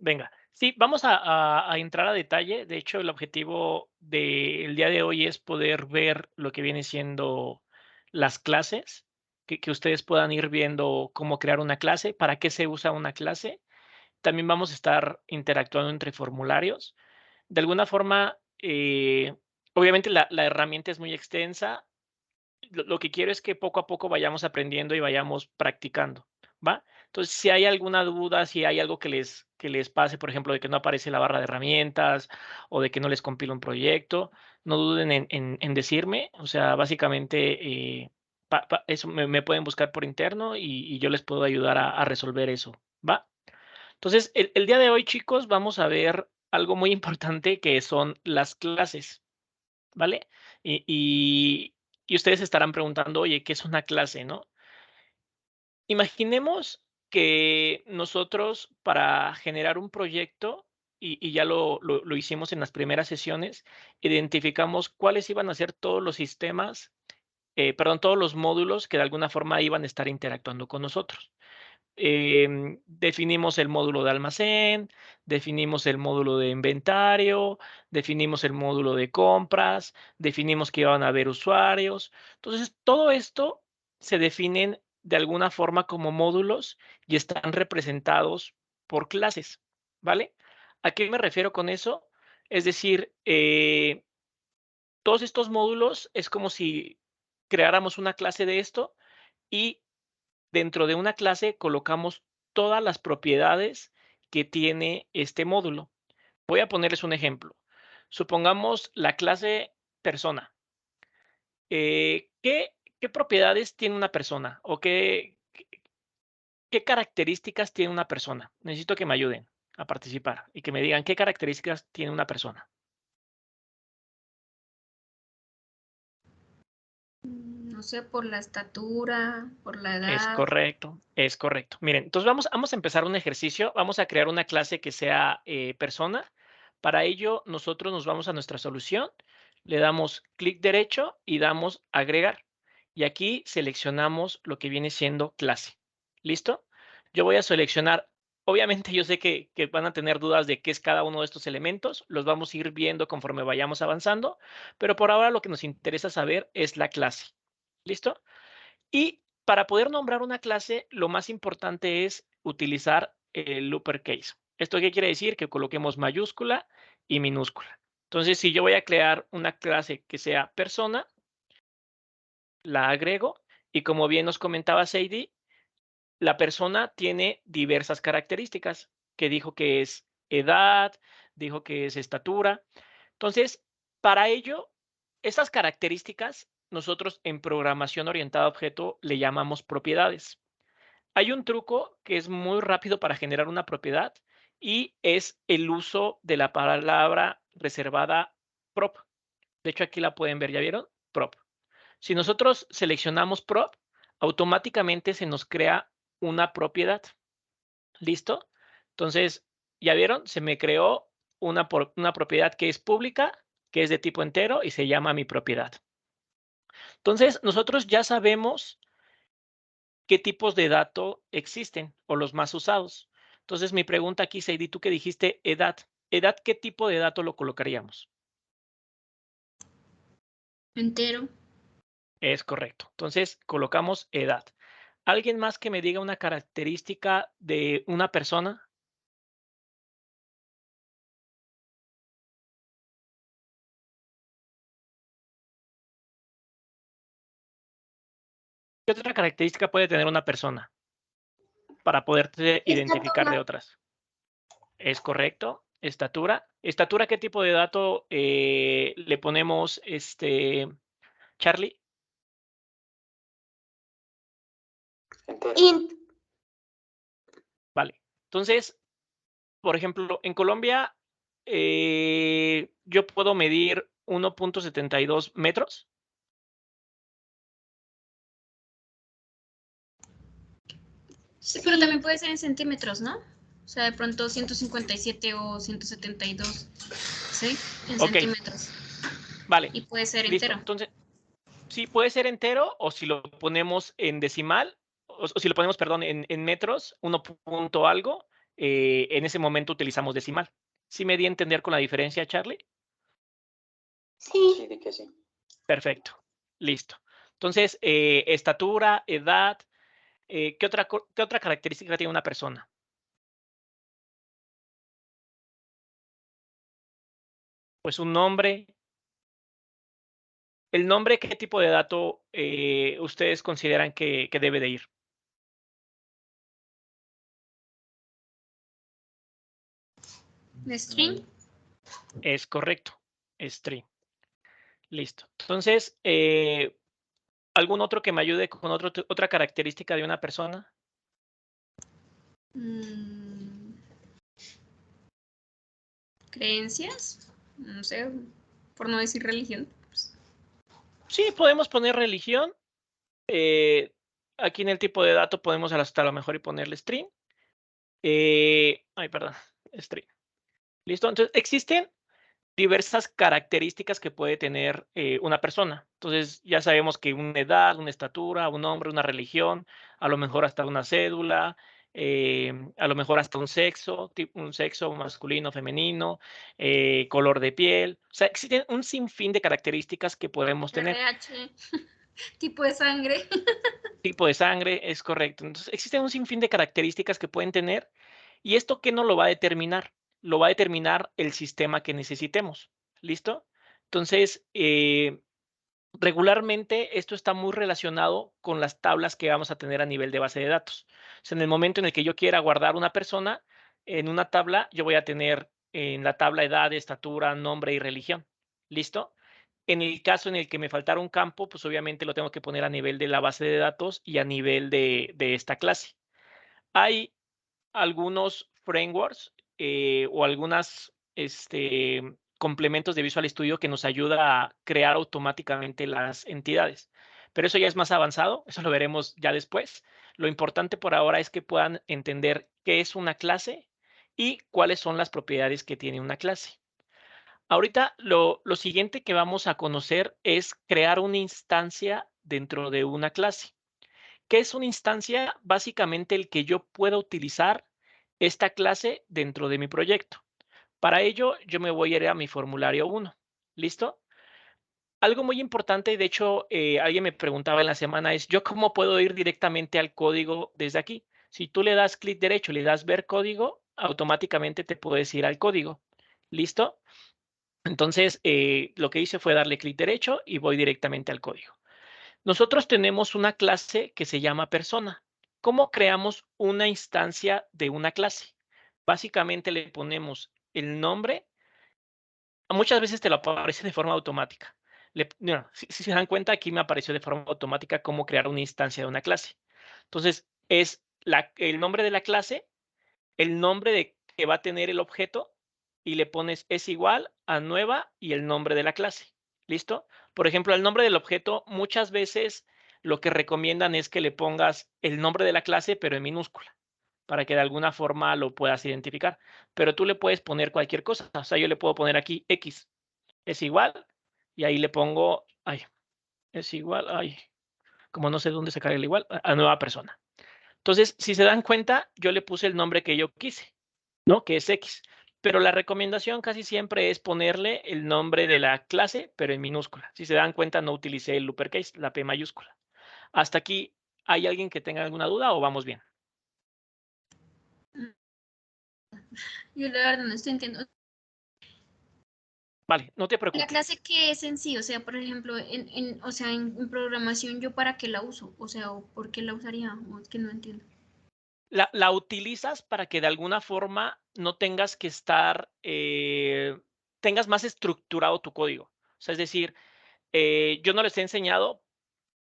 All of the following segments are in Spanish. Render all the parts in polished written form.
Venga. Sí, vamos a entrar a detalle. De hecho, el objetivo del día de hoy es poder ver lo que viene siendo las clases, que ustedes puedan ir viendo cómo crear una clase, para qué se usa una clase. También vamos a estar interactuando entre formularios. De alguna forma, obviamente la herramienta es muy extensa. Lo que quiero es que poco a poco vayamos aprendiendo y vayamos practicando, ¿va? Entonces, si hay alguna duda, si hay algo que les pase, por ejemplo, de que no aparece la barra de herramientas o de que no les compila un proyecto, no duden en decirme. O sea, básicamente, eso me pueden buscar por interno y yo les puedo ayudar a resolver eso, ¿va? Entonces, el día de hoy, chicos, vamos a ver algo muy importante que son las clases. ¿Vale? Y y y ustedes estarán preguntando: "Oye, ¿qué es una clase?", ¿no? Imaginemos que nosotros, para generar un proyecto, y ya lo hicimos en las primeras sesiones, identificamos cuáles iban a ser todos los sistemas, perdón, todos los módulos que de alguna forma iban a estar interactuando con nosotros. Definimos el módulo de almacén, definimos el módulo de inventario, definimos el módulo de compras, definimos que iban a haber usuarios. Entonces, todo esto se definen de alguna forma como módulos y están representados por clases, ¿vale? ¿A qué me refiero con eso? Es decir, todos estos módulos es como si creáramos una clase de esto y dentro de una clase colocamos todas las propiedades que tiene este módulo. Voy a ponerles un ejemplo. Supongamos la clase persona. ¿Qué propiedades tiene una persona? ¿O qué características tiene una persona? Necesito que me ayuden a participar y que me digan qué características tiene una persona. No sé, por la estatura, por la Es edad. correcto, es correcto. Miren, entonces vamos a empezar un ejercicio. Vamos a crear una clase que sea persona. Para ello, nosotros nos vamos a nuestra solución, le damos clic derecho y damos agregar. Y aquí seleccionamos lo que viene siendo clase. ¿Listo? Yo voy a seleccionar, obviamente yo sé que van a tener dudas de qué es cada uno de estos elementos, los vamos a ir viendo conforme vayamos avanzando, pero por ahora lo que nos interesa saber es la clase. ¿Listo? Y para poder nombrar una clase, lo más importante es utilizar el uppercase. ¿Esto qué quiere decir? Que coloquemos mayúscula y minúscula. Entonces, si yo voy a crear una clase que sea persona, la agrego y como bien nos comentaba Sadie, la persona tiene diversas características, que dijo que es edad, dijo que es estatura. Entonces, para ello, estas características nosotros en programación orientada a objeto le llamamos propiedades. Hay un truco que es muy rápido para generar una propiedad y es el uso de la palabra reservada prop. De hecho, aquí la pueden ver, ¿ya vieron? Prop. Si nosotros seleccionamos prop, automáticamente se nos crea una propiedad. ¿Listo? Entonces, ¿ya vieron? Se me creó una propiedad que es pública, que es de tipo entero y se llama mi propiedad. Entonces, nosotros ya sabemos qué tipos de dato existen o los más usados. Entonces, mi pregunta aquí, Sadie, tú que dijiste edad. ¿Edad qué tipo de dato lo colocaríamos? Entero. Es correcto. Entonces, colocamos edad. ¿Alguien más que me diga una característica de una persona? ¿Qué otra característica puede tener una persona para poderte identificar de Estatura. otras? Es correcto. Estatura. ¿Estatura qué tipo de dato le ponemos, Charlie? Int. Vale. Entonces, por ejemplo, en Colombia, yo puedo medir 1.72 metros. Sí, pero también puede ser en centímetros, ¿no? O sea, de pronto 157 o 172, ¿sí? En Ok, centímetros. vale. Y puede ser Listo. entero. Entonces, sí, puede ser entero o si lo ponemos en decimal, o si lo ponemos, perdón, en metros, 1 punto algo, en ese momento utilizamos decimal. ¿Sí me di a entender con la diferencia, Charlie? Sí. Sí, di que sí. Perfecto, listo. Entonces, estatura, edad, ¿qué otra característica tiene una persona? Pues un nombre. ¿El nombre qué tipo de dato ustedes consideran que debe de ir? ¿De string? Es correcto, string. Listo. Entonces, ¿algún otro que me ayude con otra característica de una persona? ¿Creencias? No sé, por no decir religión. Pues. Sí, podemos poner religión. Aquí en el tipo de dato podemos hasta a lo mejor y ponerle string. Perdón, string. Listo. Entonces, existen diversas características que puede tener una persona. Entonces, ya sabemos que una edad, una estatura, un nombre, una religión, a lo mejor hasta una cédula, a lo mejor hasta un sexo masculino, femenino, color de piel. O sea, existen un sinfín de características que podemos tener. RH, tipo de sangre. Tipo de sangre, es correcto. Entonces, existen un sinfín de características que pueden tener. ¿Y esto qué nos lo va a determinar? Lo va a determinar el sistema que necesitemos. ¿Listo? Entonces, regularmente esto está muy relacionado con las tablas que vamos a tener a nivel de base de datos. O sea, en el momento en el que yo quiera guardar una persona, en una tabla yo voy a tener en la tabla edad, estatura, nombre y religión. ¿Listo? En el caso en el que me faltara un campo, pues obviamente lo tengo que poner a nivel de la base de datos y a nivel de esta clase. Hay algunos frameworks o algunas complementos de Visual Studio que nos ayuda a crear automáticamente las entidades. Pero eso ya es más avanzado, eso lo veremos ya después. Lo importante por ahora es que puedan entender qué es una clase y cuáles son las propiedades que tiene una clase. Ahorita lo siguiente que vamos a conocer es crear una instancia dentro de una clase. ¿Qué es una instancia? Básicamente el que yo pueda utilizar esta clase dentro de mi proyecto. Para ello, yo me voy a ir a mi formulario 1. ¿Listo? Algo muy importante, y de hecho, alguien me preguntaba en la semana, es ¿yo cómo puedo ir directamente al código desde aquí? Si tú le das clic derecho, le das ver código, automáticamente te puedes ir al código. ¿Listo? Entonces, lo que hice fue darle clic derecho y voy directamente al código. Nosotros tenemos una clase que se llama persona. ¿Cómo creamos una instancia de una clase? Básicamente le ponemos el nombre. Muchas veces te lo aparece de forma automática. Si se dan cuenta, aquí me apareció de forma automática cómo crear una instancia de una clase. Entonces, es el nombre de la clase, el nombre de que va a tener el objeto y le pones es igual a nueva y el nombre de la clase. ¿Listo? Por ejemplo, el nombre del objeto, muchas veces lo que recomiendan es que le pongas el nombre de la clase, pero en minúscula, para que de alguna forma lo puedas identificar. Pero tú le puedes poner cualquier cosa. O sea, yo le puedo poner aquí X es igual y ahí le pongo, es igual, como no sé dónde sacar el igual, a nueva persona. Entonces, si se dan cuenta, yo le puse el nombre que yo quise, ¿no? Que es X. Pero la recomendación casi siempre es ponerle el nombre de la clase, pero en minúscula. Si se dan cuenta, no utilicé el uppercase, la P mayúscula. Hasta aquí, ¿hay alguien que tenga alguna duda o vamos bien? Yo la verdad no estoy entendiendo. Vale, no te La preocupes. clase que es en sí, o sea, por ejemplo, en programación, ¿yo para qué la uso? O sea, ¿o por qué la usaría? O es que no entiendo. La utilizas para que de alguna forma no tengas que estar, tengas más estructurado tu código. O sea, es decir, yo no les he enseñado,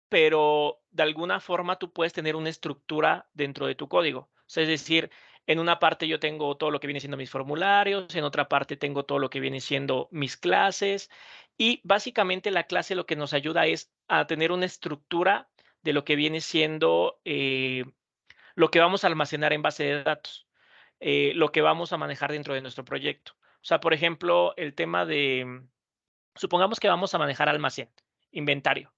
pero de alguna forma tú puedes tener una estructura dentro de tu código. O sea, es decir, en una parte yo tengo todo lo que viene siendo mis formularios, en otra parte tengo todo lo que viene siendo mis clases y básicamente la clase lo que nos ayuda es a tener una estructura de lo que viene siendo lo que vamos a almacenar en base de datos, lo que vamos a manejar dentro de nuestro proyecto. O sea, por ejemplo, el tema de, supongamos que vamos a manejar almacén, inventario.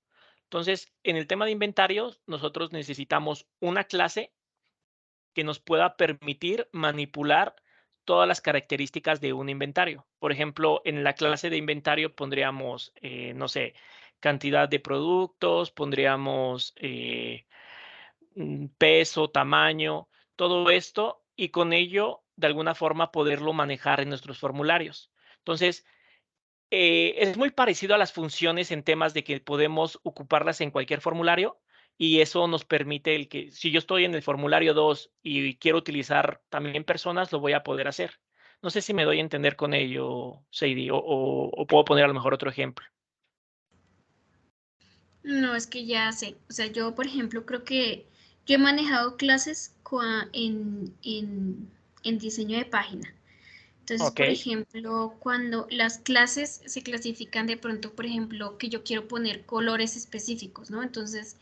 Entonces, en el tema de inventarios, nosotros necesitamos una clase que nos pueda permitir manipular todas las características de un inventario. Por ejemplo, en la clase de inventario pondríamos, no sé, cantidad de productos, pondríamos peso, tamaño, todo esto, y con ello, de alguna forma, poderlo manejar en nuestros formularios. Entonces, es muy parecido a las funciones en temas de que podemos ocuparlas en cualquier formulario y eso nos permite el que si yo estoy en el formulario 2 y quiero utilizar también personas, lo voy a poder hacer. No sé si me doy a entender con ello, Seidi, o puedo poner a lo mejor otro ejemplo. No, es que ya sé. O sea, yo, por ejemplo, creo que yo he manejado clases en diseño de página. Entonces, Ok, por ejemplo, cuando las clases se clasifican de pronto, por ejemplo, que yo quiero poner colores específicos, ¿no? Entonces,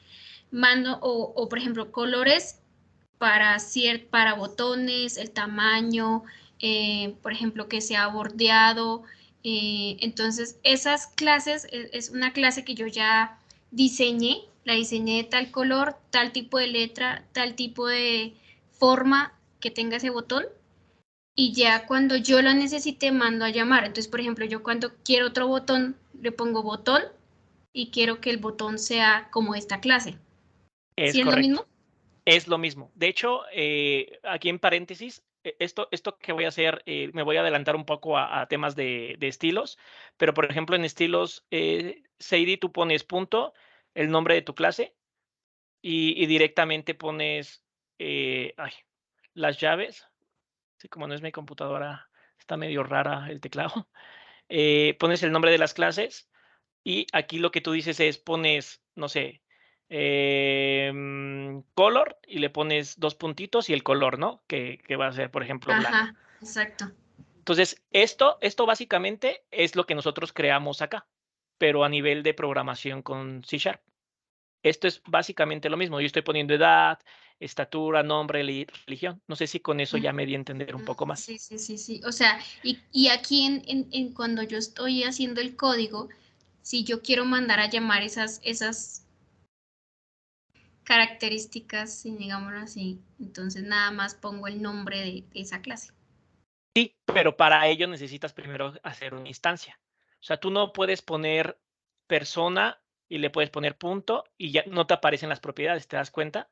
mando, por ejemplo, colores para botones, el tamaño, por ejemplo, que sea bordeado. Entonces, esas clases es una clase que yo ya diseñé, la diseñé de tal color, tal tipo de letra, tal tipo de forma que tenga ese botón. Y ya cuando yo la necesite, mando a llamar. Entonces, por ejemplo, yo cuando quiero otro botón, le pongo botón y quiero que el botón sea como esta clase. es ¿Sí es lo correcto. mismo? Es lo mismo. De hecho, aquí en paréntesis, esto que voy a hacer, me voy a adelantar un poco a temas de estilos, pero por ejemplo, en estilos, Sadie, tú pones punto, el nombre de tu clase y directamente pones ay, las llaves. Sí, como no es mi computadora, está medio rara el teclado. Pones el nombre de las clases y aquí lo que tú dices es, pones, no sé, color y le pones 2 puntitos y el color, ¿no? Que va a ser, por ejemplo, blanco. Ajá, exacto. Entonces, esto básicamente es lo que nosotros creamos acá, pero a nivel de programación con C#. Esto es básicamente lo mismo. Yo estoy poniendo edad, estatura, nombre, religión. No sé si con eso ya me di a entender un poco más. Sí, sí, sí, sí. O sea, y aquí cuando yo estoy haciendo el código, si yo quiero mandar a llamar esas características, si digámoslo así, entonces nada más pongo el nombre de esa clase. Sí, pero para ello necesitas primero hacer una instancia. O sea, tú no puedes poner persona y le puedes poner punto y ya no te aparecen las propiedades, ¿te das cuenta?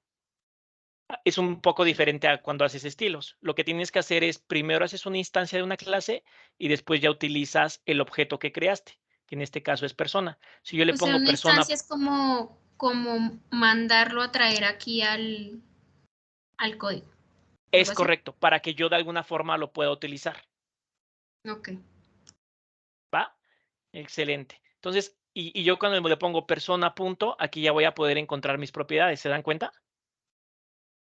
Es un poco diferente a cuando haces estilos. Lo que tienes que hacer es primero haces una instancia de una clase y después ya utilizas el objeto que creaste, que en este caso es persona. Si yo le O sea, pongo una persona, instancia es como mandarlo a traer aquí al código. ¿Algo es así? correcto, para que yo de alguna forma lo pueda utilizar, Ok. ¿va? Excelente. Entonces, y yo cuando le pongo persona punto, aquí ya voy a poder encontrar mis propiedades, ¿se dan cuenta?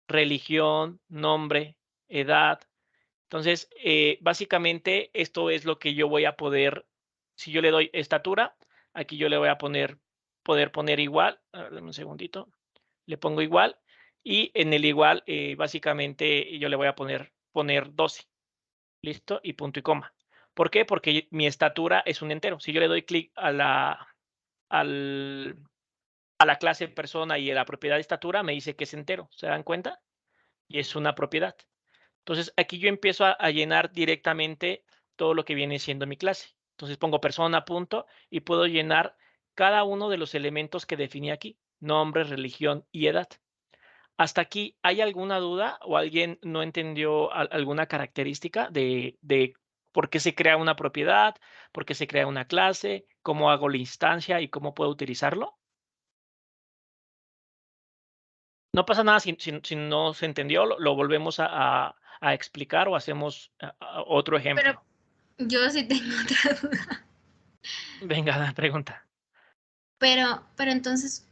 Religión, nombre, edad. Entonces, básicamente esto es lo que yo voy a poder, si yo le doy estatura, aquí yo le voy a poder poner igual, a ver, dame un segundito, le pongo igual y en el igual, básicamente yo le voy a poner 12, listo, y punto y coma. ¿Por qué? Porque mi estatura es un entero. Si yo le doy clic al, a la clase persona y a la propiedad de estatura, me dice que es entero, ¿se dan cuenta? Y es una propiedad. Entonces, aquí yo empiezo a llenar directamente todo lo que viene siendo mi clase. Entonces pongo persona, punto, y puedo llenar cada uno de los elementos que definí aquí, nombre, religión y edad. Hasta aquí, ¿hay alguna duda o alguien no entendió alguna característica de por qué se crea una propiedad, por qué se crea una clase, cómo hago la instancia y cómo puedo utilizarlo? No pasa nada si no se entendió, lo volvemos a explicar o hacemos otro Pero ejemplo. yo sí tengo otra duda. Venga, la pregunta. Pero entonces,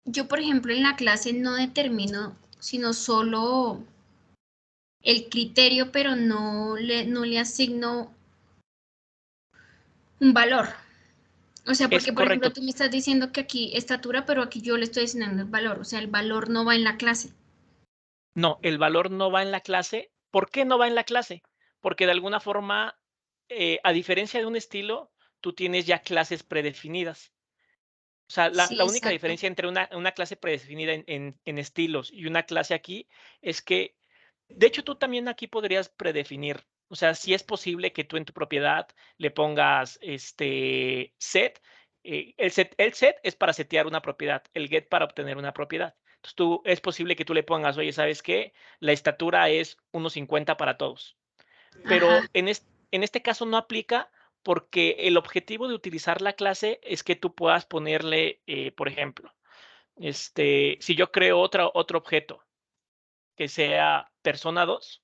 yo, por ejemplo, en la clase no determino, sino solo el criterio, pero no le asigno un valor. O sea, Es porque, por ejemplo, correcto. tú me estás diciendo que aquí estatura, pero aquí yo le estoy asignando el valor. O sea, el valor no va en la clase. No, el valor no va en la clase. ¿Por qué no va en la clase? Porque de alguna forma, a diferencia de un estilo, tú tienes ya clases predefinidas. O sea, la, Sí, la única exacto. diferencia entre una clase predefinida en estilos y una clase aquí es que De hecho, tú también aquí podrías predefinir. O sea, si es posible que tú en tu propiedad le pongas set. El set es para setear una propiedad, el get para obtener una propiedad. Entonces, es posible que tú le pongas, oye, ¿sabes qué? La estatura es 1.50 para todos. Pero Ajá. en este caso no aplica porque el objetivo de utilizar la clase es que tú puedas ponerle, por ejemplo, si yo creo otro objeto que sea persona 2,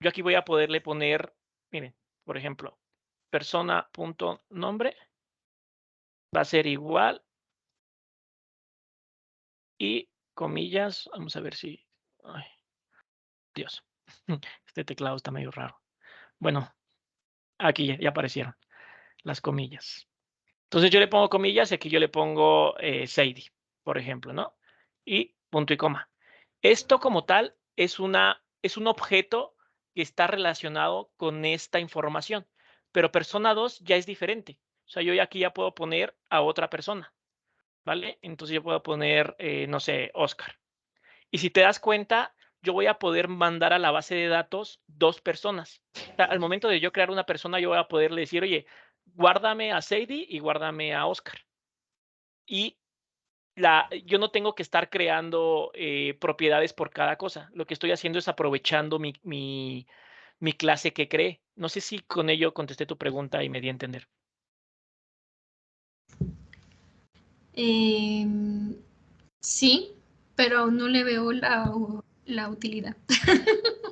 yo aquí voy a poderle poner, miren, por ejemplo, persona.nombre va a ser igual y comillas, vamos a ver si, ay, Dios, este teclado está medio raro. Bueno, aquí ya aparecieron las comillas. Entonces yo le pongo comillas y aquí yo le pongo Sadie, por ejemplo, ¿no? Y punto y coma. Esto como tal es un objeto que está relacionado con esta información, pero persona 2 ya es diferente. O sea, yo aquí ya puedo poner a otra persona, ¿vale? Entonces yo puedo poner, no sé, Oscar. Y si te das cuenta, yo voy a poder mandar a la base de datos 2 personas. O sea, al momento de yo crear una persona, yo voy a poderle decir, oye, guárdame a Sadie y guárdame a Oscar. Y yo no tengo que estar creando propiedades por cada cosa. Lo que estoy haciendo es aprovechando mi clase que creé. No sé si con ello contesté tu pregunta y me di a entender. Sí, pero no le veo la utilidad.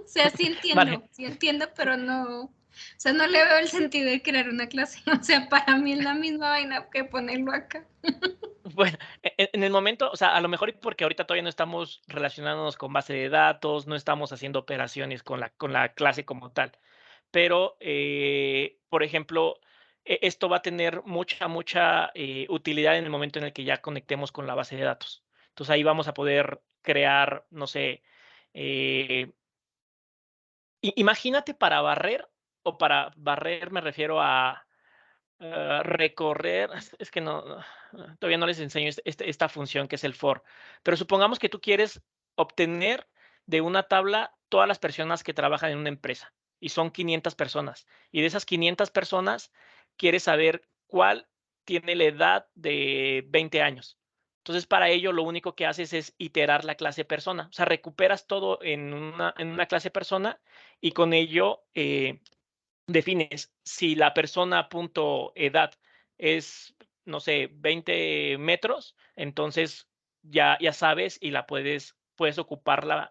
O sea, Vale. sí entiendo, pero no, o sea, no le veo el sentido de crear una clase. O sea, para mí es la misma vaina que ponerlo acá. Bueno, en el momento, o sea, a lo mejor porque ahorita todavía no estamos relacionándonos con base de datos, no estamos haciendo operaciones con la clase como tal. Pero, por ejemplo, esto va a tener mucha utilidad en el momento en el que ya conectemos con la base de datos. Entonces ahí vamos a poder crear, no sé, imagínate para barrer, o para barrer me refiero a recorrer, es que todavía no les enseño esta función que es el for, pero supongamos que tú quieres obtener de una tabla todas las personas que trabajan en una empresa y son 500 personas y de esas 500 personas quieres saber cuál tiene la edad de 20 años. Entonces, para ello, lo único que haces es iterar la clase persona. O sea, recuperas todo en una clase persona y con ello defines si la persona punto edad es, no sé, 20 metros, entonces ya sabes y puedes ocuparla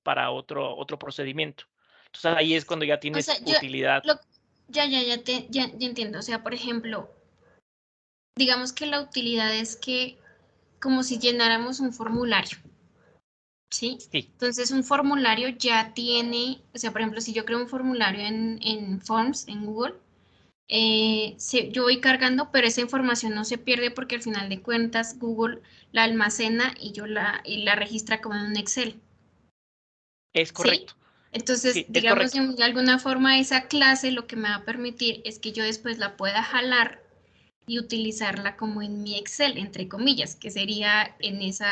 para otro procedimiento. Entonces ahí es cuando ya O sea, tienes utilidad. lo, ya entiendo. O sea, por ejemplo, digamos que la utilidad es que como si llenáramos un formulario, ¿sí? Sí, Entonces, un formulario ya tiene, o sea, por ejemplo, si yo creo un formulario en Forms, en Google, yo voy cargando, pero esa información no se pierde porque al final de cuentas Google la almacena y la registra como en un Excel, es ¿sí? correcto. Entonces, Sí, es digamos, correcto. de alguna forma esa clase lo que me va a permitir es que yo después la pueda jalar y utilizarla como en mi Excel, entre comillas, que sería en ese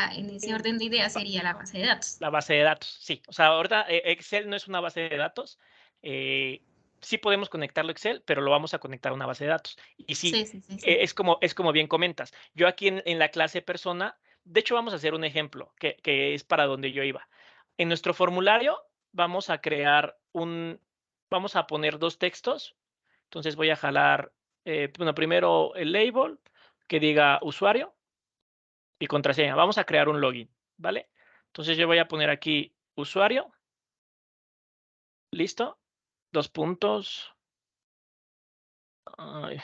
orden de ideas sería la base de datos. La base de datos, sí. O sea, ahorita Excel no es una base de datos. eh, sí podemos conectarlo a Excel, pero lo vamos a conectar a una base de datos. Y sí, Sí, sí, sí, sí. es como bien comentas. Yo aquí en la clase persona, de hecho vamos a hacer un ejemplo que es para donde yo iba. En nuestro formulario vamos a vamos a poner 2 textos. Entonces voy a jalar, bueno, primero el label que diga usuario y contraseña. Vamos a crear un login, ¿vale? Entonces yo voy a poner aquí usuario, listo, 2 puntos. Ay,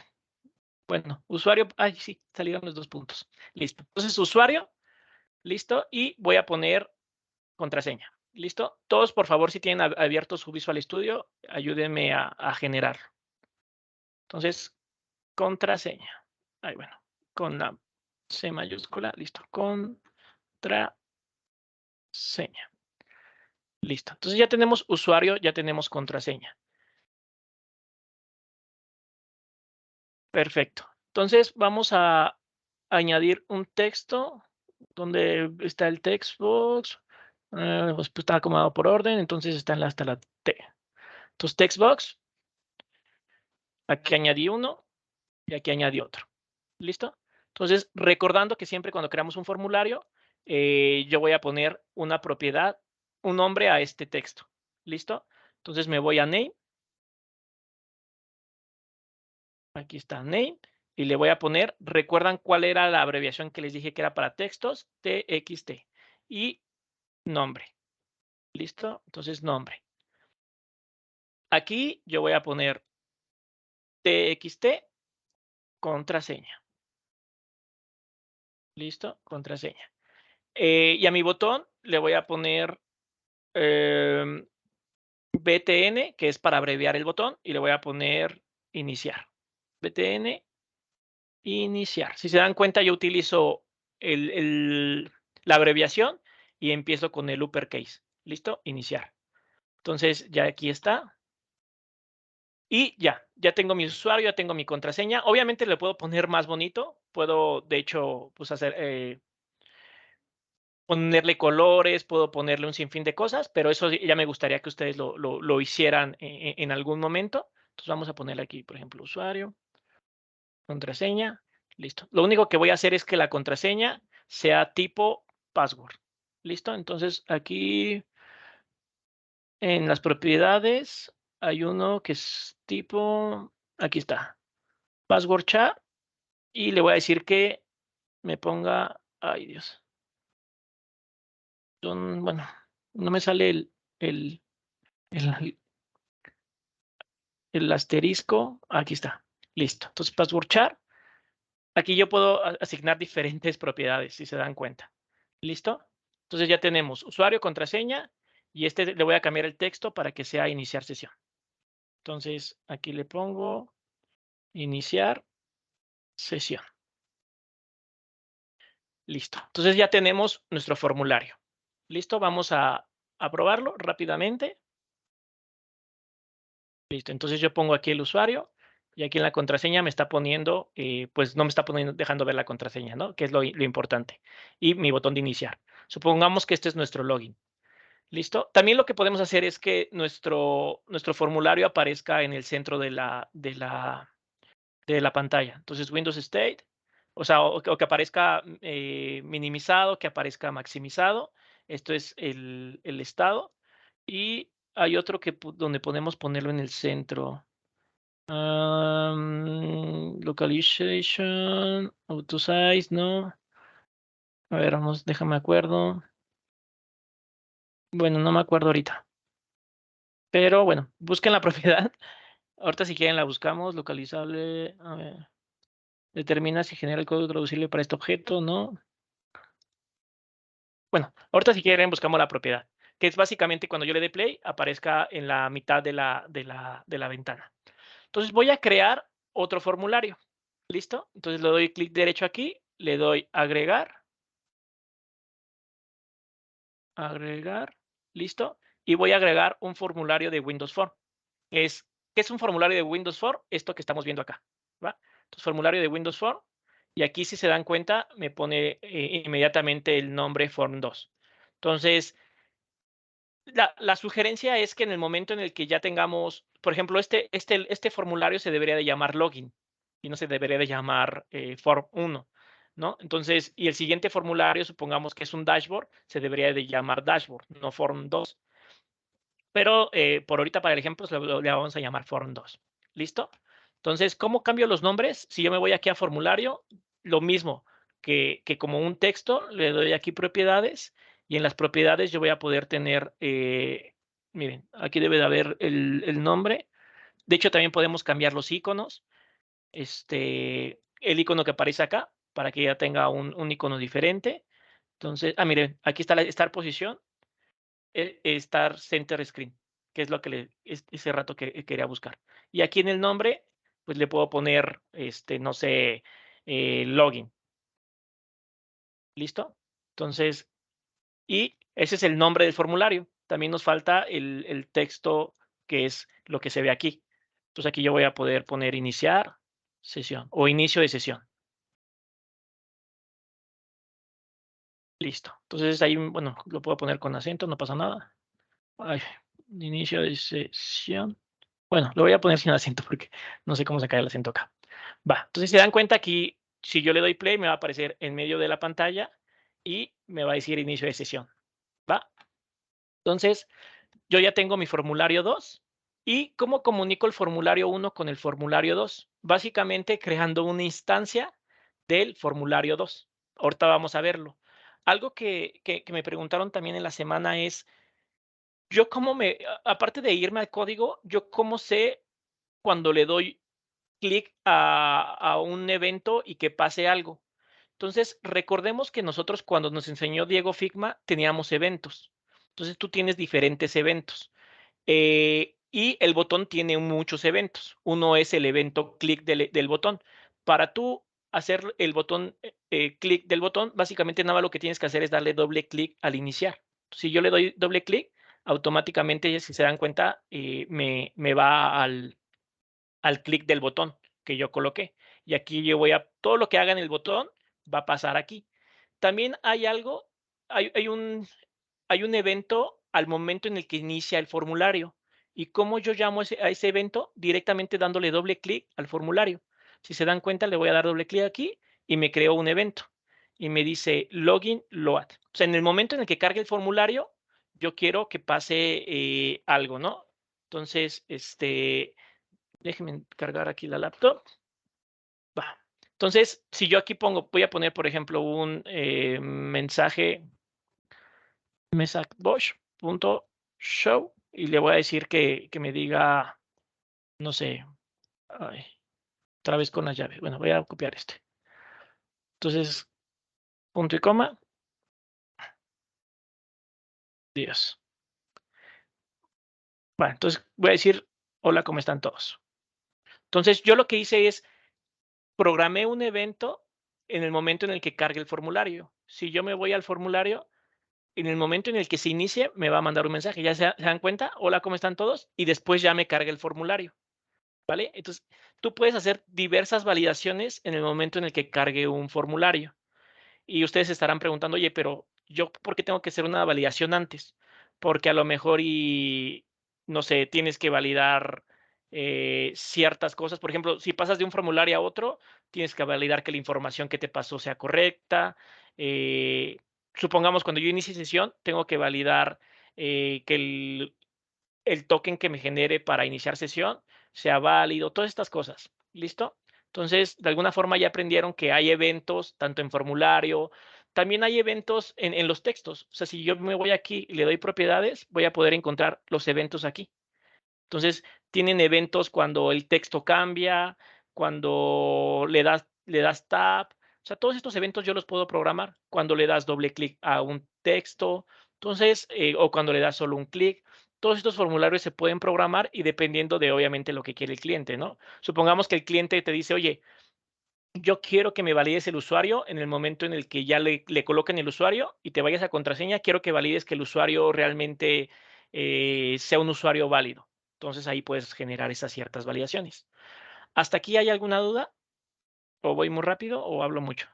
bueno, usuario, ay, sí, salieron los 2 puntos. Listo. Entonces, usuario, listo, y voy a poner contraseña. ¿Listo? Todos, por favor, si tienen abierto su Visual Studio, ayúdenme a generar. Entonces, contraseña. Ay, bueno, con la C mayúscula, listo. Contraseña. Listo. Entonces ya tenemos usuario, ya tenemos contraseña. Perfecto. Entonces vamos a añadir un texto donde está el text box. Pues está acomodado por orden, entonces está hasta la T. Entonces, textbox. Aquí añadí uno y aquí añadí otro. ¿Listo? Entonces, recordando que siempre cuando creamos un formulario, yo voy a poner una propiedad, un nombre a este texto. ¿Listo? Entonces me voy a name. Aquí está name. Y le voy a poner, ¿recuerdan cuál era la abreviación que les dije que era para textos? TXT. Y nombre. ¿Listo? Entonces, nombre. Aquí yo voy a poner TXT, contraseña. ¿Listo? Contraseña. Y a mi botón le voy a poner BTN, que es para abreviar el botón, y le voy a poner iniciar. BTN, iniciar. Si se dan cuenta, yo utilizo la abreviación y empiezo con el uppercase. ¿Listo? Iniciar. Entonces, ya aquí está. Y ya tengo mi usuario, ya tengo mi contraseña. Obviamente le puedo poner más bonito. Puedo, de hecho, pues hacer, ponerle colores, puedo ponerle un sinfín de cosas, pero eso ya me gustaría que ustedes lo hicieran en algún momento. Entonces vamos a ponerle aquí, por ejemplo, usuario, contraseña, listo. Lo único que voy a hacer es que la contraseña sea tipo password. ¿Listo? Entonces aquí en las propiedades hay uno que es tipo, aquí está, password chat, y le voy a decir que me ponga, ay Dios, bueno, no me sale el, el, el asterisco, aquí está, listo. Entonces password char, aquí yo puedo asignar diferentes propiedades, si se dan cuenta. ¿Listo? Entonces ya tenemos usuario, contraseña, y le voy a cambiar el texto para que sea iniciar sesión. Entonces aquí le pongo iniciar sesión. Listo. Entonces ya tenemos nuestro formulario. ¿Listo? Vamos a probarlo rápidamente. Listo. Entonces yo pongo aquí el usuario y aquí en la contraseña me está poniendo, pues no me está poniendo, dejando ver la contraseña, ¿no? Que es lo importante. Y mi botón de iniciar. Supongamos que este es nuestro login. ¿Listo? También lo que podemos hacer es que nuestro formulario aparezca en el centro de la pantalla. Entonces, Windows State, o sea, o que aparezca minimizado, que aparezca maximizado. Esto es el estado. Y hay otro donde podemos ponerlo en el centro. Localization, auto size, no. A ver, vamos, déjame acuerdo. Bueno, no me acuerdo ahorita. Pero bueno, busquen la propiedad. Ahorita si quieren la buscamos, localizable. A ver. Determina si genera el código traducible para este objeto, ¿no? Bueno, ahorita si quieren buscamos la propiedad, que es básicamente cuando yo le dé play, aparezca en la mitad de la ventana. Entonces voy a crear otro formulario. ¿Listo? Entonces le doy clic derecho aquí, le doy agregar. Agregar. ¿Listo? Y voy a agregar un formulario de Windows Form. ¿Qué es un formulario de Windows Form? Esto que estamos viendo acá. ¿Va? Entonces, formulario de Windows Form. Y aquí, si se dan cuenta, me pone inmediatamente el nombre Form 2. Entonces, la sugerencia es que en el momento en el que ya tengamos, por ejemplo, este formulario se debería de llamar login y no se debería de llamar Form 1, ¿no? Entonces, y el siguiente formulario, supongamos que es un dashboard, se debería de llamar dashboard, no Form 2. Pero por ahorita, para el ejemplo, le vamos a llamar Form 2. ¿Listo? Entonces, ¿cómo cambio los nombres? Si yo me voy aquí a formulario, lo mismo que como un texto, le doy aquí propiedades y en las propiedades yo voy a poder tener, miren, aquí debe de haber el nombre. De hecho, también podemos cambiar los iconos. El icono que aparece acá para que ya tenga un icono diferente. Entonces, miren, aquí está la Start posición. Estar center screen, que es lo que ese rato que quería buscar. Y aquí en el nombre, pues le puedo poner, no sé, login. ¿Listo? Entonces, y ese es el nombre del formulario. También nos falta el texto, que es lo que se ve aquí. Entonces aquí yo voy a poder poner iniciar sesión o inicio de sesión. Listo. Entonces ahí, bueno, lo puedo poner con acento, no pasa nada. Ay, inicio de sesión. Bueno, lo voy a poner sin acento porque no sé cómo sacar el acento acá. Va, entonces se dan cuenta aquí, si yo le doy play, me va a aparecer en medio de la pantalla y me va a decir inicio de sesión. ¿Va? Entonces, yo ya tengo mi formulario 2. ¿Y cómo comunico el formulario 1 con el formulario 2? Básicamente creando una instancia del formulario 2. Ahorita vamos a verlo. Algo que me preguntaron también en la semana es, yo cómo aparte de irme al código, yo cómo sé cuando le doy clic a un evento y que pase algo. Entonces, recordemos que nosotros cuando nos enseñó Diego Figma teníamos eventos. Entonces, tú tienes diferentes eventos. Y el botón tiene muchos eventos. Uno es el evento clic del botón. Para tú hacer el botón, clic del botón, básicamente nada más lo que tienes que hacer es darle doble clic al iniciar. Si yo le doy doble clic, automáticamente, si se dan cuenta, me va al clic del botón que yo coloqué. Y aquí yo voy a, todo lo que haga en el botón va a pasar aquí. También hay algo, hay un evento al momento en el que inicia el formulario. ¿Y cómo yo llamo a ese evento? Directamente dándole doble clic al formulario. Si se dan cuenta, le voy a dar doble clic aquí y me creó un evento. Y me dice login load. O sea, en el momento en el que cargue el formulario, yo quiero que pase algo, ¿no? Entonces, déjenme cargar aquí la laptop. Va. Entonces, si yo aquí pongo, voy a poner, por ejemplo, un mensaje messagebox.show y le voy a decir que me diga, no sé, ay, otra vez con la llave. Bueno, voy a copiar este. Entonces, punto y coma, 10. Bueno, entonces voy a decir, hola, ¿cómo están todos? Entonces, yo lo que hice es, programé un evento en el momento en el que cargue el formulario. Si yo me voy al formulario, en el momento en el que se inicie, me va a mandar un mensaje. ¿Ya se dan cuenta? Hola, ¿cómo están todos? Y después ya me carga el formulario. ¿Vale? Entonces, tú puedes hacer diversas validaciones en el momento en el que cargue un formulario. Y ustedes se estarán preguntando, oye, pero yo, ¿por qué tengo que hacer una validación antes? Porque a lo mejor no sé, tienes que validar ciertas cosas. Por ejemplo, si pasas de un formulario a otro, tienes que validar que la información que te pasó sea correcta. Eh, Supongamos, cuando yo inicie sesión, tengo que validar que el token que me genere para iniciar sesión sea válido, todas estas cosas. ¿Listo? Entonces, de alguna forma ya aprendieron que hay eventos, tanto en formulario, también hay eventos en los textos. O sea, si yo me voy aquí y le doy propiedades, voy a poder encontrar los eventos aquí. Entonces, tienen eventos cuando el texto cambia, cuando le das tab. O sea, todos estos eventos yo los puedo programar cuando le das doble clic a un texto. Entonces, o cuando le das solo un clic. Todos estos formularios se pueden programar y dependiendo de, obviamente, lo que quiere el cliente, ¿no? Supongamos que el cliente te dice, oye, yo quiero que me valides el usuario en el momento en el que ya le coloquen el usuario y te vayas a contraseña, quiero que valides que el usuario realmente sea un usuario válido. Entonces ahí puedes generar esas ciertas validaciones. ¿Hasta aquí hay alguna duda? ¿O voy muy rápido o hablo mucho?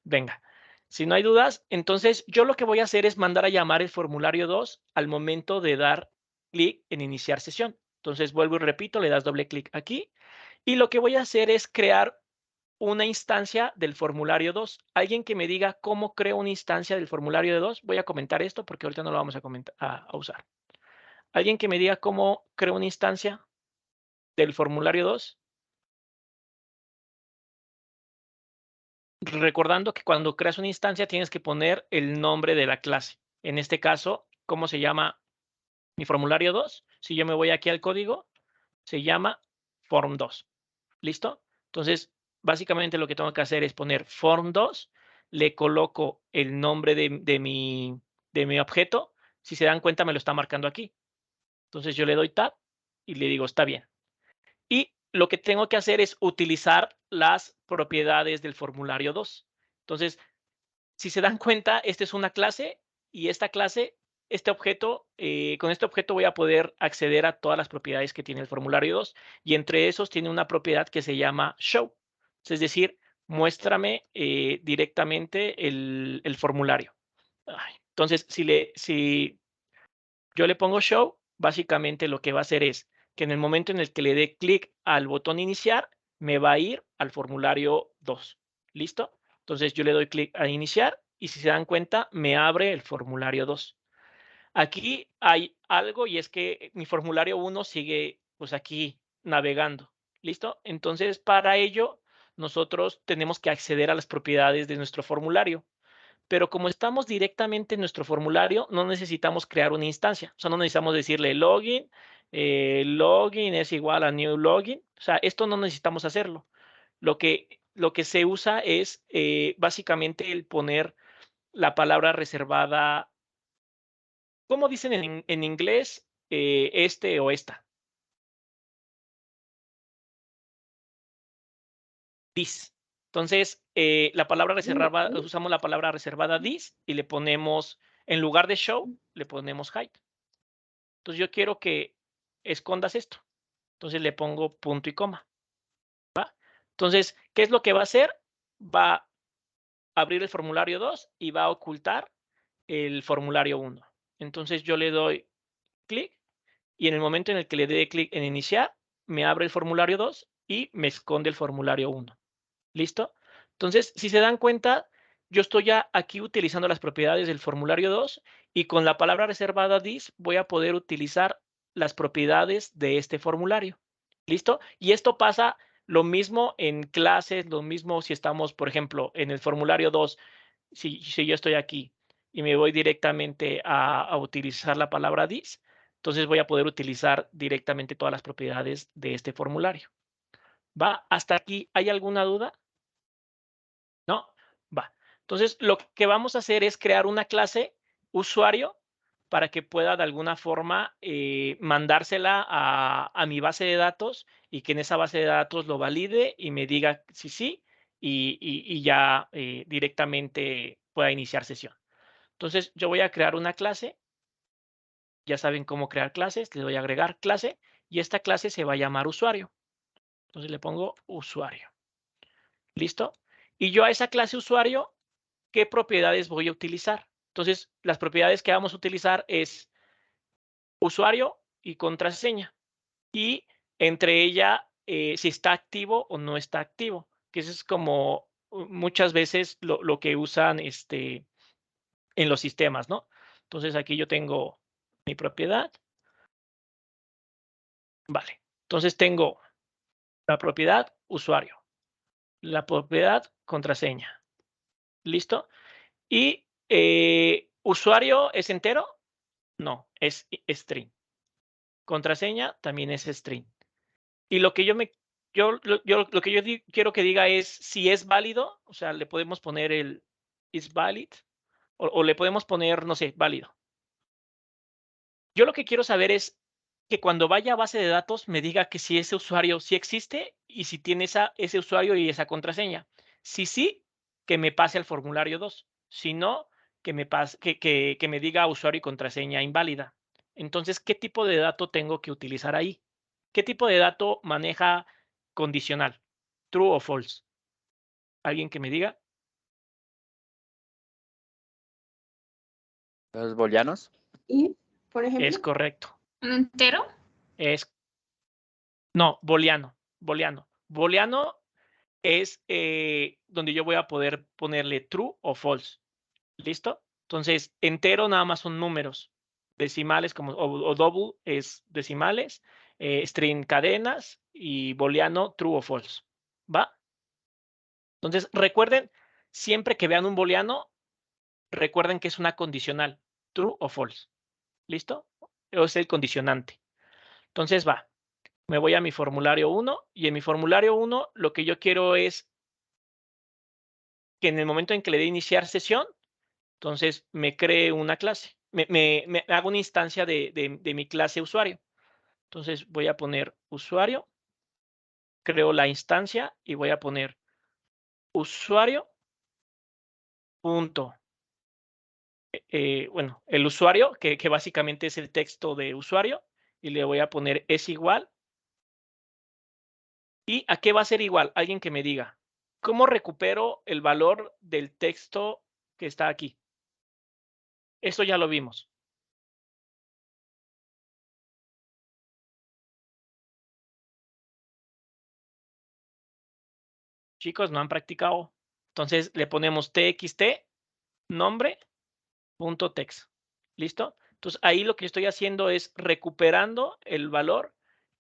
Venga, si no hay dudas, entonces yo lo que voy a hacer es mandar a llamar el formulario 2 al momento de dar clic en iniciar sesión. Entonces vuelvo y repito, le das doble clic aquí y lo que voy a hacer es crear una instancia del formulario 2. Alguien que me diga cómo creo una instancia del formulario 2. Voy a comentar esto porque ahorita no lo vamos a usar. Alguien que me diga cómo creo una instancia del formulario 2. Recordando que cuando creas una instancia tienes que poner el nombre de la clase. En este caso, ¿cómo se llama mi formulario 2? Si yo me voy aquí al código, se llama form2. ¿Listo? Entonces, básicamente lo que tengo que hacer es poner form2, le coloco el nombre de mi objeto. Si se dan cuenta, me lo está marcando aquí. Entonces yo le doy tab y le digo, está bien. Y lo que tengo que hacer es utilizar las propiedades del formulario 2. Entonces, si se dan cuenta, esta es una clase y esta clase, este objeto, con este objeto voy a poder acceder a todas las propiedades que tiene el formulario 2 y entre esos tiene una propiedad que se llama show. Es decir, muéstrame directamente el formulario. Entonces, si yo le pongo show, básicamente lo que va a hacer es que en el momento en el que le dé clic al botón iniciar, me va a ir al formulario 2. ¿Listo? Entonces yo le doy clic a iniciar y si se dan cuenta, me abre el formulario 2. Aquí hay algo y es que mi formulario 1 sigue pues aquí navegando. ¿Listo? Entonces para ello nosotros tenemos que acceder a las propiedades de nuestro formulario. Pero como estamos directamente en nuestro formulario, no necesitamos crear una instancia. O sea, no necesitamos decirle login, login es igual a new login. O sea, esto no necesitamos hacerlo. Lo que se usa es básicamente el poner la palabra reservada. ¿Cómo dicen en inglés este o esta? This. Entonces, la palabra reservada, usamos la palabra reservada this y le ponemos, en lugar de show, le ponemos hide. Entonces yo quiero que escondas esto. Entonces le pongo punto y coma. ¿Va? Entonces, ¿qué es lo que va a hacer? Va a abrir el formulario 2 y va a ocultar el formulario 1. Entonces yo le doy clic y en el momento en el que le dé clic en iniciar, me abre el formulario 2 y me esconde el formulario 1. ¿Listo? Entonces, si se dan cuenta, yo estoy ya aquí utilizando las propiedades del formulario 2 y con la palabra reservada this voy a poder utilizar las propiedades de este formulario. ¿Listo? Y esto pasa lo mismo en clases, lo mismo si estamos, por ejemplo, en el formulario 2, si yo estoy aquí y me voy directamente a utilizar la palabra this, entonces voy a poder utilizar directamente todas las propiedades de este formulario. ¿Va? ¿Hasta aquí hay alguna duda? ¿No? Va. Entonces, lo que vamos a hacer es crear una clase usuario para que pueda de alguna forma mandársela a mi base de datos y que en esa base de datos lo valide y me diga si sí y ya directamente pueda iniciar sesión. Entonces, yo voy a crear una clase. Ya saben cómo crear clases. Le doy a agregar clase y esta clase se va a llamar usuario. Entonces, le pongo usuario. ¿Listo? Y yo a esa clase usuario, ¿qué propiedades voy a utilizar? Entonces, las propiedades que vamos a utilizar es usuario y contraseña. Y entre ella, si está activo o no está activo. Que eso es como muchas veces lo que usan en los sistemas, ¿no? Entonces, aquí yo tengo mi propiedad. Vale. Entonces, tengo la propiedad usuario, la propiedad contraseña. ¿Listo? Y usuario es entero. No, es string. Contraseña también es string. Y lo que yo quiero que diga es si es válido, o sea, le podemos poner el is valid o le podemos poner, no sé, válido. Yo lo que quiero saber es que cuando vaya a base de datos me diga que si ese usuario sí existe y si tiene ese usuario y esa contraseña. Si sí, que me pase al formulario 2. Si no, que me diga usuario y contraseña inválida. Entonces, ¿qué tipo de dato tengo que utilizar ahí? ¿Qué tipo de dato maneja condicional? ¿True o false? ¿Alguien que me diga? ¿Los booleanos? Y, por ejemplo, Es correcto. ¿Un entero? No, booleano. Booleano es donde yo voy a poder ponerle true o false. ¿Listo? Entonces, entero nada más son números. Decimales como, o double es decimales, string cadenas y booleano true o false. ¿Va? Entonces, recuerden, siempre que vean un booleano, recuerden que es una condicional, true o false. ¿Listo? Es el condicionante. Entonces, va. Me voy a mi formulario 1 y en mi formulario 1 lo que yo quiero es que en el momento en que le dé iniciar sesión, entonces me cree una clase, me hago una instancia de mi clase usuario. Entonces voy a poner usuario, creo la instancia y voy a poner usuario punto, bueno, el usuario, que básicamente es el texto de usuario, y le voy a poner es igual. ¿Y a qué va a ser igual? Alguien que me diga. ¿Cómo recupero el valor del texto que está aquí? Eso ya lo vimos. Chicos, no han practicado. Entonces le ponemos txt nombre punto text. ¿Listo? Entonces ahí lo que estoy haciendo es recuperando el valor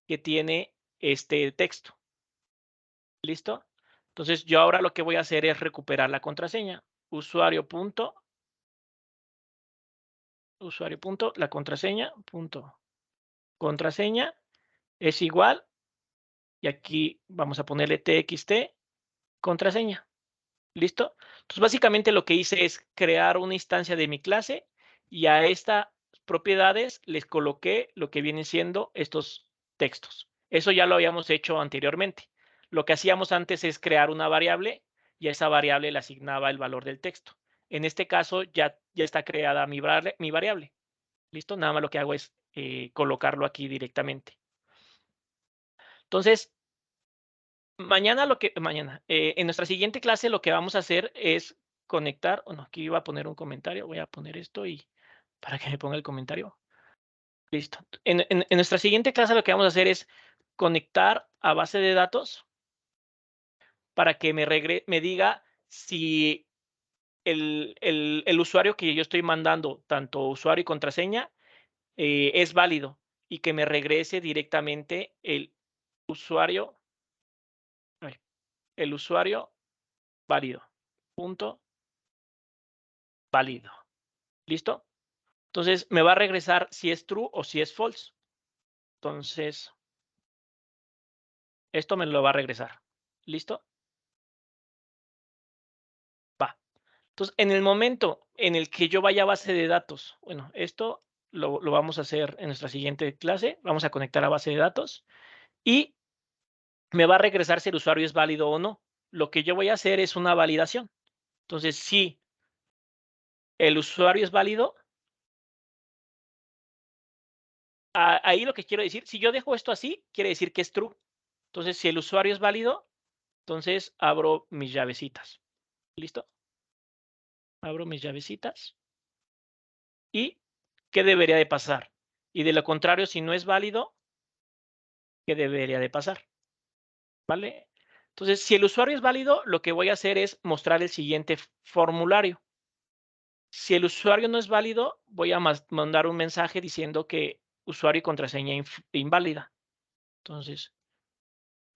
que tiene este texto. ¿Listo? Entonces yo ahora lo que voy a hacer es recuperar la contraseña. Usuario punto, la contraseña punto, contraseña es igual, y aquí vamos a ponerle txt contraseña. ¿Listo? Entonces, básicamente lo que hice es crear una instancia de mi clase y a estas propiedades les coloqué lo que vienen siendo estos textos. Eso ya lo habíamos hecho anteriormente. Lo que hacíamos antes es crear una variable y a esa variable le asignaba el valor del texto. En este caso ya está creada mi variable. ¿Listo? Nada más lo que hago es colocarlo aquí directamente. Entonces, en nuestra siguiente clase lo que vamos a hacer es conectar, bueno, aquí iba a poner un comentario, voy a poner esto y para que me ponga el comentario. Listo. En nuestra siguiente clase lo que vamos a hacer es conectar a base de datos para que me diga si el usuario que yo estoy mandando, tanto usuario y contraseña, es válido y que me regrese directamente usuario, el usuario válido. Punto válido. ¿Listo? Entonces me va a regresar si es true o si es false. Entonces, esto me lo va a regresar. ¿Listo? Va. Entonces, en el momento en el que yo vaya a base de datos, bueno, esto lo vamos a hacer en nuestra siguiente clase. Vamos a conectar a base de datos y me va a regresar si el usuario es válido o no. Lo que yo voy a hacer es una validación. Entonces, si el usuario es válido, ahí lo que quiero decir, si yo dejo esto así, quiere decir que es true. Entonces, si el usuario es válido, entonces abro mis llavecitas. ¿Listo? Abro mis llavecitas. ¿Y qué debería de pasar? Y de lo contrario, si no es válido, ¿qué debería de pasar? ¿Vale? Entonces, si el usuario es válido, lo que voy a hacer es mostrar el siguiente formulario. Si el usuario no es válido, voy a mandar un mensaje diciendo que usuario y contraseña inválida. Entonces,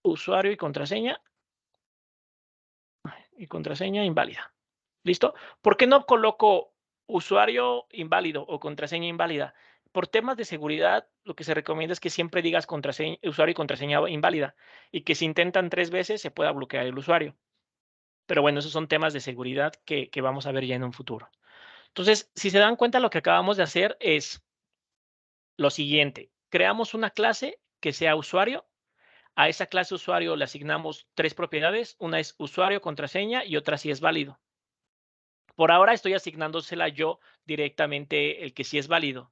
usuario y contraseña inválida. ¿Listo? ¿Por qué no coloco usuario inválido o contraseña inválida? Por temas de seguridad, lo que se recomienda es que siempre digas usuario y contraseña inválida y que si intentan 3 veces se pueda bloquear el usuario. Pero bueno, esos son temas de seguridad que vamos a ver ya en un futuro. Entonces, si se dan cuenta, lo que acabamos de hacer es lo siguiente. Creamos una clase que sea usuario. A esa clase usuario le asignamos 3 propiedades. Una es usuario, contraseña y otra si es válido. Por ahora estoy asignándosela yo directamente el que sí es válido.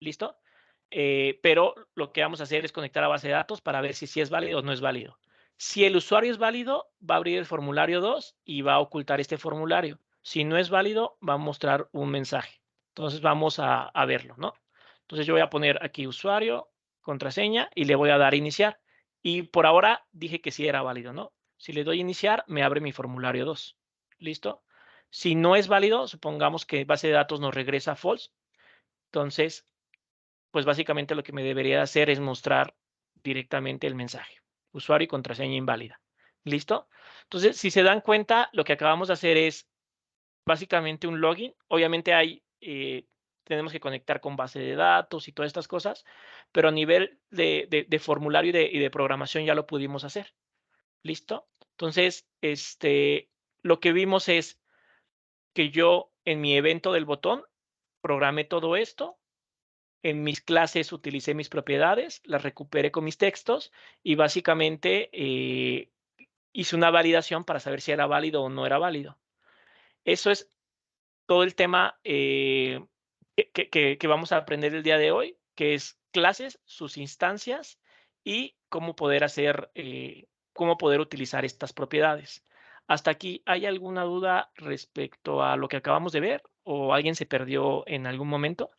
¿Listo? Pero lo que vamos a hacer es conectar a base de datos para ver si sí es válido o no es válido. Si el usuario es válido, va a abrir el formulario 2 y va a ocultar este formulario. Si no es válido, va a mostrar un mensaje. Entonces vamos a verlo, ¿no? Entonces yo voy a poner aquí usuario, contraseña y le voy a dar iniciar. Y por ahora dije que sí era válido, ¿no? Si le doy iniciar, me abre mi formulario 2. ¿Listo? Si no es válido, supongamos que base de datos nos regresa false. Entonces, pues básicamente lo que me debería hacer es mostrar directamente el mensaje. Usuario y contraseña inválida. ¿Listo? Entonces, si se dan cuenta, lo que acabamos de hacer es básicamente un login. Obviamente tenemos que conectar con base de datos y todas estas cosas, pero a nivel de formulario y de programación ya lo pudimos hacer. ¿Listo? Entonces, lo que vimos es que yo en mi evento del botón programé todo esto. En mis clases utilicé mis propiedades, las recuperé con mis textos y básicamente hice una validación para saber si era válido o no era válido. Eso es todo el tema que vamos a aprender el día de hoy, que es clases, sus instancias y cómo poder utilizar estas propiedades. Hasta aquí, ¿hay alguna duda respecto a lo que acabamos de ver o alguien se perdió en algún momento?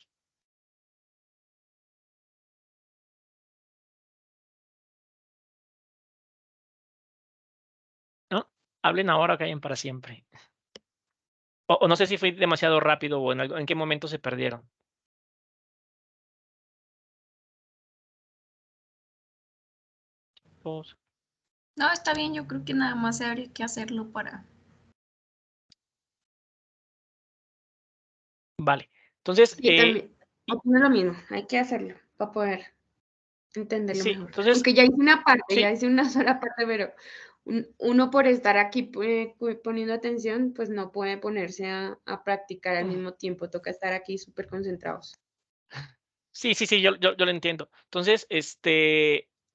¿No? Hablen ahora o callen para siempre. O no sé si fui demasiado rápido o en qué momento se perdieron. Todos. No, está bien, yo creo que nada más habría que hacerlo para... Vale. Entonces, Sí, también. y Opino lo mismo, hay que hacerlo para poder entenderlo sí, mejor. entonces, Aunque ya hice una parte, sí. ya hice una sola parte, pero uno por estar aquí poniendo atención, pues no puede ponerse a practicar al mismo tiempo, toca estar aquí súper concentrados. Sí, sí, sí, yo lo entiendo. Entonces,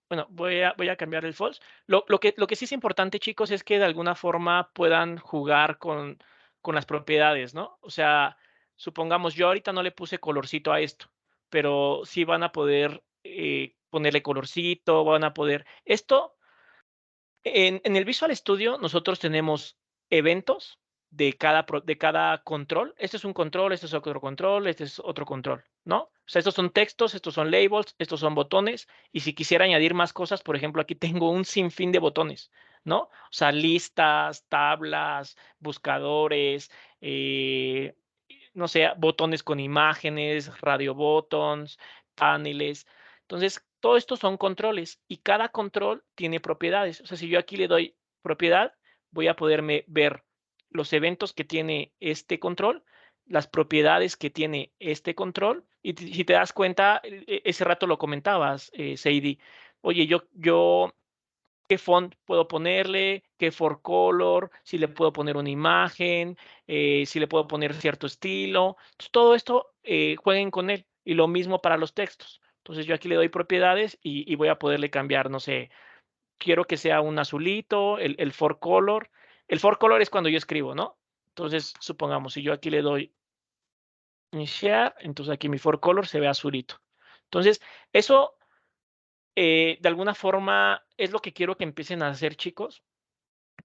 bueno, voy a cambiar el false. Lo que sí es importante, chicos, es que de alguna forma puedan jugar con las propiedades, ¿no? O sea, supongamos, yo ahorita no le puse colorcito a esto, pero sí van a poder ponerle colorcito, van a poder. Esto en el Visual Studio nosotros tenemos eventos de cada control. Este es un control, este es otro control, este es otro control, ¿no? O sea, estos son textos, estos son labels, estos son botones. Y si quisiera añadir más cosas, por ejemplo, aquí tengo un sinfín de botones, ¿no? O sea, listas, tablas, buscadores, no sé, botones con imágenes, radio buttons, paneles. Entonces, todo esto son controles y cada control tiene propiedades. O sea, si yo aquí le doy propiedad, voy a poderme ver los eventos que tiene este control, las propiedades que tiene este control. Y si te das cuenta, ese rato lo comentabas, Seidi. Oye, yo qué font puedo ponerle, qué for color, si le puedo poner una imagen, si le puedo poner cierto estilo. Entonces, todo esto jueguen con él. Y lo mismo para los textos. Entonces yo aquí le doy propiedades y voy a poderle cambiar, no sé, quiero que sea un azulito, el for color. El for color es cuando yo escribo, ¿no? Entonces, supongamos, si yo aquí le doy iniciar, entonces aquí mi for color se ve azulito. Entonces, eso de alguna forma es lo que quiero que empiecen a hacer, chicos.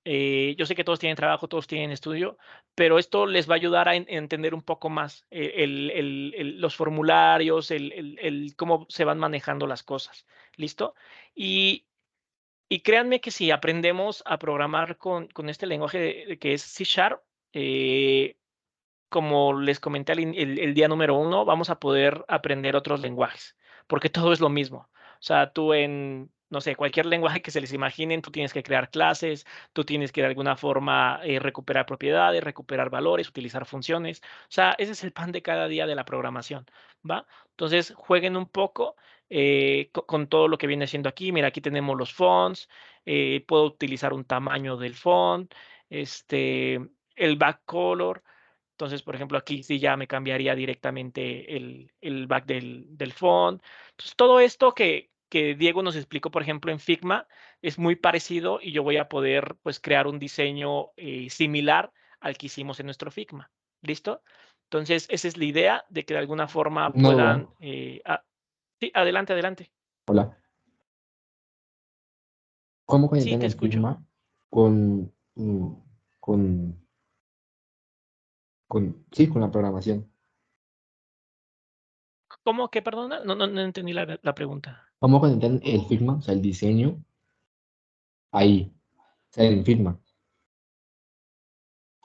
Yo sé que todos tienen trabajo, todos tienen estudio, pero esto les va a ayudar a entender un poco más los formularios, cómo se van manejando las cosas. ¿Listo? Y, y créanme que si aprendemos a programar con este lenguaje que es C Sharp, como les comenté el día número 1, vamos a poder aprender otros lenguajes, porque todo es lo mismo. O sea, tú no sé, cualquier lenguaje que se les imaginen, tú tienes que crear clases, tú tienes que de alguna forma recuperar propiedades, recuperar valores, utilizar funciones. O sea, ese es el pan de cada día de la programación, ¿va? Entonces, jueguen un poco con todo lo que viene siendo aquí. Mira, aquí tenemos los fonts, puedo utilizar un tamaño del font, el back color. Entonces, por ejemplo, aquí sí ya me cambiaría directamente el back del font. Entonces, todo esto que Diego nos explicó, por ejemplo, en Figma, es muy parecido y yo voy a poder pues crear un diseño similar al que hicimos en nuestro Figma. ¿Listo? Entonces, esa es la idea de que de alguna forma Una duda. puedan... sí, adelante, adelante. Hola. ¿Cómo Sí, conectan te el escucho. Figma con, con, sí, con la programación? ¿Cómo que, perdona? No entendí la pregunta. ¿Cómo conectan el Figma, o sea, el diseño ahí, o sea, en Figma?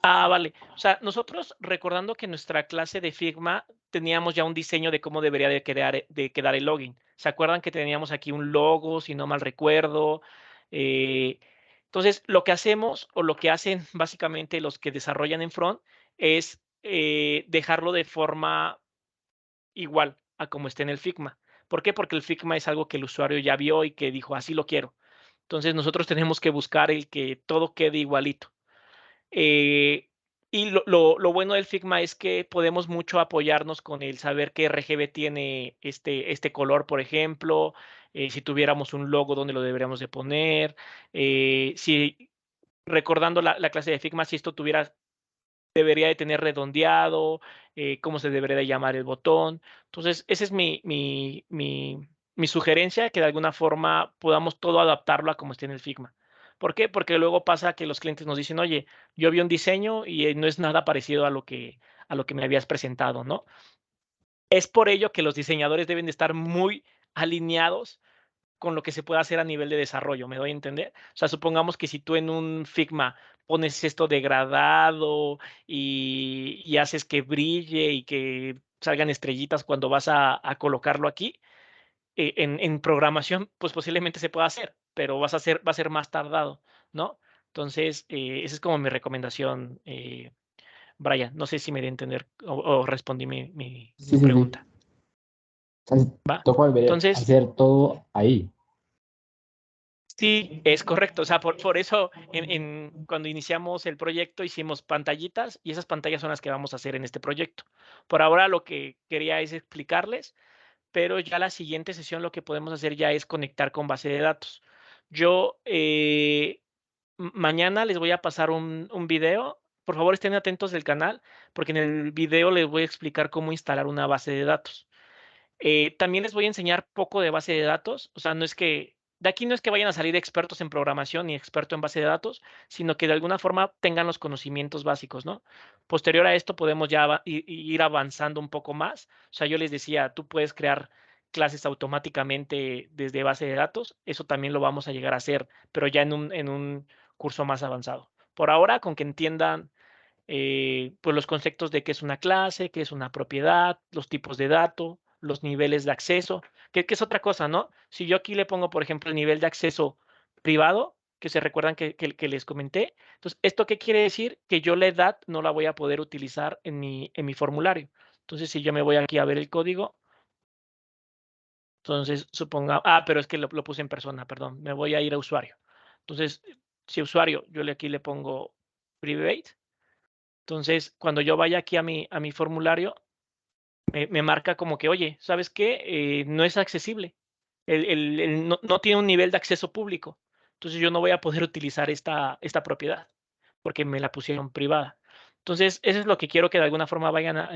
Ah, vale. O sea, nosotros recordando que en nuestra clase de Figma teníamos ya un diseño de cómo debería de quedar el login. ¿Se acuerdan que teníamos aquí un logo, si no mal recuerdo? Eh, entonces, lo que hacemos o lo que hacen básicamente los que desarrollan en front es dejarlo de forma igual a como esté en el Figma. ¿Por qué? Porque el Figma es algo que el usuario ya vio y que dijo, así lo quiero. Entonces, nosotros tenemos que buscar el que todo quede igualito. Eh, y lo bueno del Figma es que podemos mucho apoyarnos con el saber qué RGB tiene este color, por ejemplo, si tuviéramos un logo, dónde lo deberíamos de poner, si recordando la clase de Figma, si esto debería de tener redondeado, cómo se debería de llamar el botón. Entonces, esa es mi sugerencia, que de alguna forma podamos todo adaptarlo a como esté en el Figma. ¿Por qué? Porque luego pasa que los clientes nos dicen, oye, yo vi un diseño y no es nada parecido a lo que me habías presentado, ¿no? Es por ello que los diseñadores deben de estar muy alineados con lo que se puede hacer a nivel de desarrollo, ¿me doy a entender? O sea, supongamos que si tú en un Figma pones esto degradado y haces que brille y que salgan estrellitas cuando vas a colocarlo aquí, en programación, pues posiblemente se pueda hacer, pero va a ser más tardado, ¿no? Entonces, esa es como mi recomendación, Brian. No sé si me di a entender o respondí mi Sí, sí, sí. pregunta. O sea, ¿Va? toca Entonces, hacer todo ahí. sí, es correcto. O sea, por eso cuando iniciamos el proyecto hicimos pantallitas y esas pantallas son las que vamos a hacer en este proyecto. Por ahora lo que quería es explicarles, pero ya la siguiente sesión lo que podemos hacer ya es conectar con base de datos. Yo mañana les voy a pasar un video. Por favor, estén atentos del canal, porque en el video les voy a explicar cómo instalar una base de datos. También les voy a enseñar poco de base de datos. O sea, de aquí no es que vayan a salir expertos en programación ni expertos en base de datos, sino que de alguna forma tengan los conocimientos básicos, ¿no? Posterior a esto podemos ya ir avanzando un poco más. O sea, yo les decía, tú puedes crear clases automáticamente desde base de datos. Eso también lo vamos a llegar a hacer, pero ya en un curso más avanzado. Por ahora, con que entiendan pues los conceptos de qué es una clase, qué es una propiedad, los tipos de dato, los niveles de acceso, que es otra cosa, ¿no? Si yo aquí le pongo, por ejemplo, el nivel de acceso privado, que se recuerdan que les comenté, entonces, ¿esto qué quiere decir? Que yo la edad no la voy a poder utilizar en mi formulario. Entonces, si yo me voy aquí a ver el código, entonces suponga, pero es que lo puse en persona, perdón, me voy a ir a usuario. Entonces, si usuario, aquí le pongo private. Entonces, cuando yo vaya aquí a mi formulario, me marca como que, oye, ¿sabes qué? No es accesible. No tiene un nivel de acceso público. Entonces, yo no voy a poder utilizar esta propiedad porque me la pusieron privada. Entonces, eso es lo que quiero que de alguna forma vayan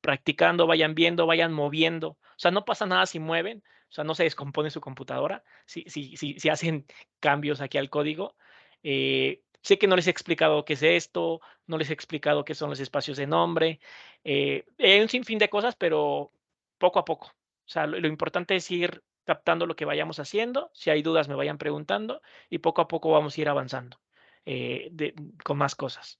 practicando, vayan viendo, vayan moviendo. O sea, no pasa nada si mueven, o sea, no se descompone su computadora, si hacen cambios aquí al código. Sé que no les he explicado qué es esto, no les he explicado qué son los espacios de nombre. Hay un sinfín de cosas, pero poco a poco. O sea, lo importante es ir captando lo que vayamos haciendo. Si hay dudas, me vayan preguntando y poco a poco vamos a ir avanzando con más cosas.